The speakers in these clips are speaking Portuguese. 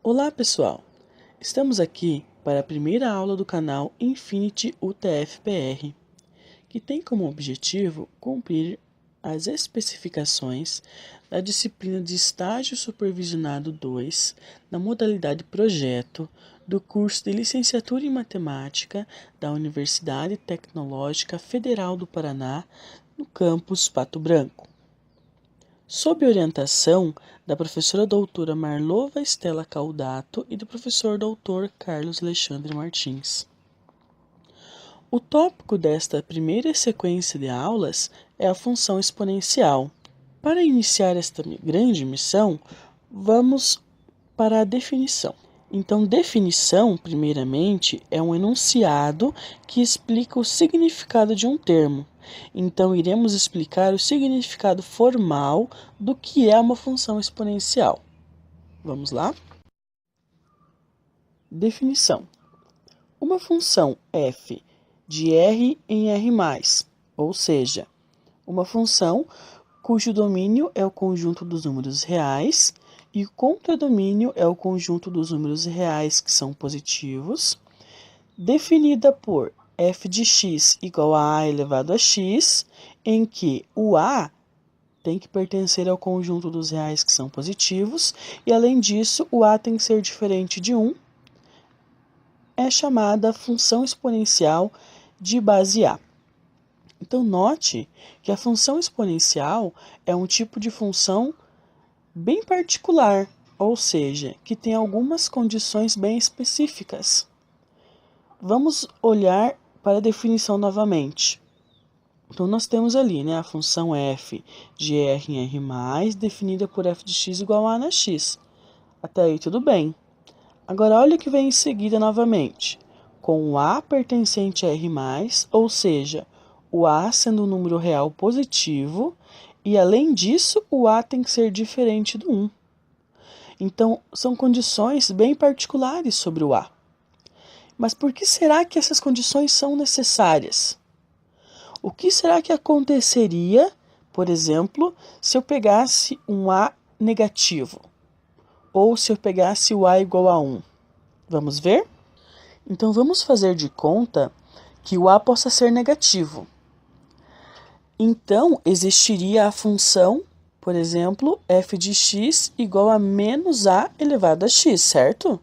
Olá pessoal, estamos aqui para a primeira aula do canal Infinity UTF-PR, que tem como objetivo cumprir as especificações da disciplina de Estágio Supervisionado 2, na modalidade Projeto, do curso de Licenciatura em Matemática da Universidade Tecnológica Federal do Paraná, no campus Pato Branco. Sob orientação da professora doutora Marlova Estela Caldato e do professor doutor Carlos Alexandre Martins. O tópico desta primeira sequência de aulas é a função exponencial. Para iniciar esta grande missão, vamos para a definição. Então, definição, primeiramente, é um enunciado que explica o significado de um termo. Então, iremos explicar o significado formal do que é uma função exponencial. Vamos lá? Definição. Uma função f de R em R+, ou seja, uma função cujo domínio é o conjunto dos números reais e o contradomínio é o conjunto dos números reais que são positivos, definida por f de x igual a elevado a x, em que o a tem que pertencer ao conjunto dos reais que são positivos, e além disso, o a tem que ser diferente de 1, é chamada função exponencial de base A. Então, note que a função exponencial é um tipo de função bem particular, ou seja, que tem algumas condições bem específicas. Vamos olhar para a definição novamente. Então, nós temos ali, a função f de R em R+, definida por f de x igual a na x. Até aí tudo bem. Agora, olha o que vem em seguida novamente. Com o a pertencente a R+, ou seja, o a sendo um número real positivo, e além disso, o a tem que ser diferente do 1. Então, são condições bem particulares sobre o a. Mas por que será que essas condições são necessárias? O que será que aconteceria, por exemplo, se eu pegasse um a negativo? Ou se eu pegasse o a igual a 1? Vamos ver? Então, vamos fazer de conta que o a possa ser negativo. Então, existiria a função, por exemplo, f de x igual a menos a elevado a x, certo?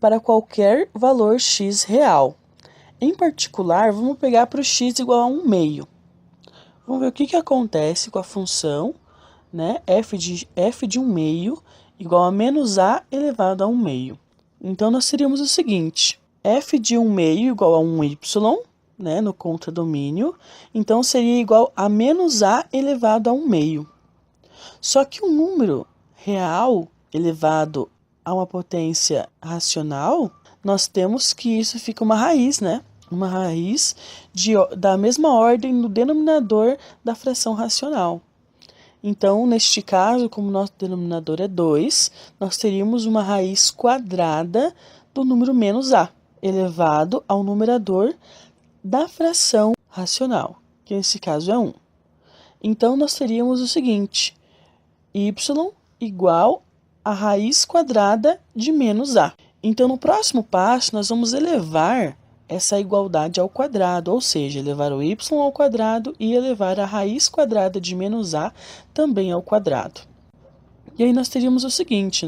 Para qualquer valor x real. Em particular, vamos pegar para o x igual a 1 meio. Vamos ver o que acontece com a função, f de 1 meio igual a menos a elevado a 1 meio. Então, nós teríamos o seguinte, f de 1 meio igual a 1y, no contradomínio, então seria igual a menos a elevado a 1 meio. Só que um número real elevado a uma potência racional, nós temos que isso fica uma raiz, uma raiz da mesma ordem no denominador da fração racional. Então, neste caso, como nosso denominador é 2, nós teríamos uma raiz quadrada do número menos a, elevado ao numerador da fração racional, que nesse caso é 1. Então, nós teríamos o seguinte, y igual a raiz quadrada de menos a. Então, no próximo passo, nós vamos elevar essa igualdade ao quadrado, ou seja, elevar o y ao quadrado e elevar a raiz quadrada de menos a também ao quadrado. E aí nós teríamos o seguinte,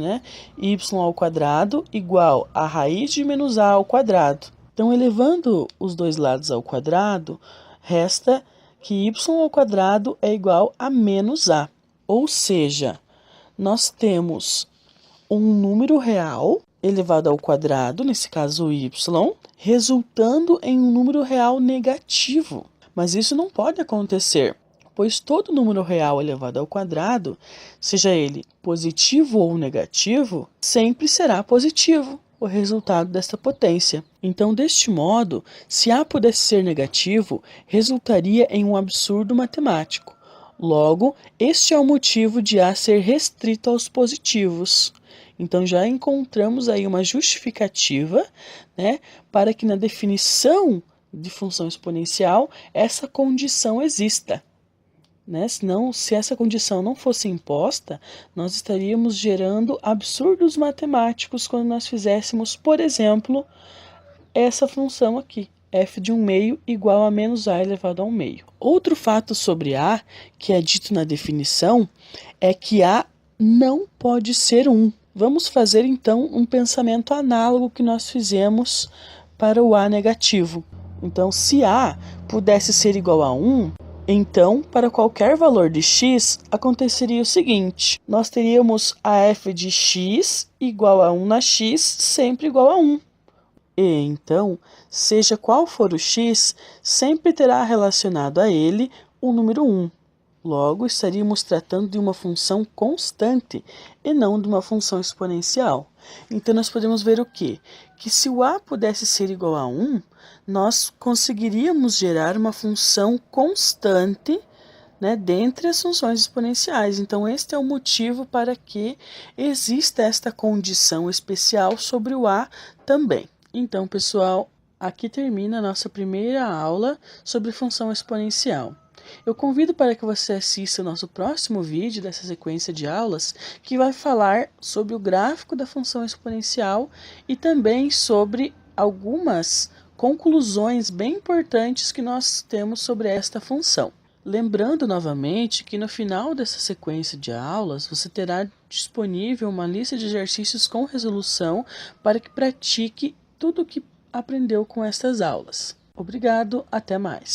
y ao quadrado igual a raiz de menos a ao quadrado. Então, elevando os dois lados ao quadrado, resta que y ao quadrado é igual a menos a. Ou seja, nós temos um número real elevado ao quadrado, nesse caso y, resultando em um número real negativo. Mas isso não pode acontecer, pois todo número real elevado ao quadrado, seja ele positivo ou negativo, sempre será positivo o resultado desta potência. Então, deste modo, se a pudesse ser negativo, resultaria em um absurdo matemático. Logo, este é o motivo de a ser restrito aos positivos. Então, já encontramos aí uma justificativa, para que na definição de função exponencial, essa condição exista. né? Senão, se essa condição não fosse imposta, nós estaríamos gerando absurdos matemáticos quando nós fizéssemos, por exemplo, essa função aqui, f de 1 meio igual a menos a elevado a 1 meio. Outro fato sobre a, que é dito na definição, é que a não pode ser 1. Vamos fazer então um pensamento análogo que nós fizemos para o a negativo. Então, se a pudesse ser igual a 1, então, para qualquer valor de x, aconteceria o seguinte: nós teríamos a f de x igual a 1 na x, sempre igual a 1. E então, seja qual for o x, sempre terá relacionado a ele o número 1. Logo, estaríamos tratando de uma função constante e não de uma função exponencial. Então, nós podemos ver o quê? Que se o a pudesse ser igual a 1, nós conseguiríamos gerar uma função constante, né, dentre as funções exponenciais. Então, este é o motivo para que exista esta condição especial sobre o a também. Então, pessoal, aqui termina a nossa primeira aula sobre função exponencial. Eu convido para que você assista o nosso próximo vídeo dessa sequência de aulas, que vai falar sobre o gráfico da função exponencial e também sobre algumas conclusões bem importantes que nós temos sobre esta função. Lembrando novamente que no final dessa sequência de aulas você terá disponível uma lista de exercícios com resolução para que pratique tudo o que aprendeu com estas aulas. Obrigado, até mais.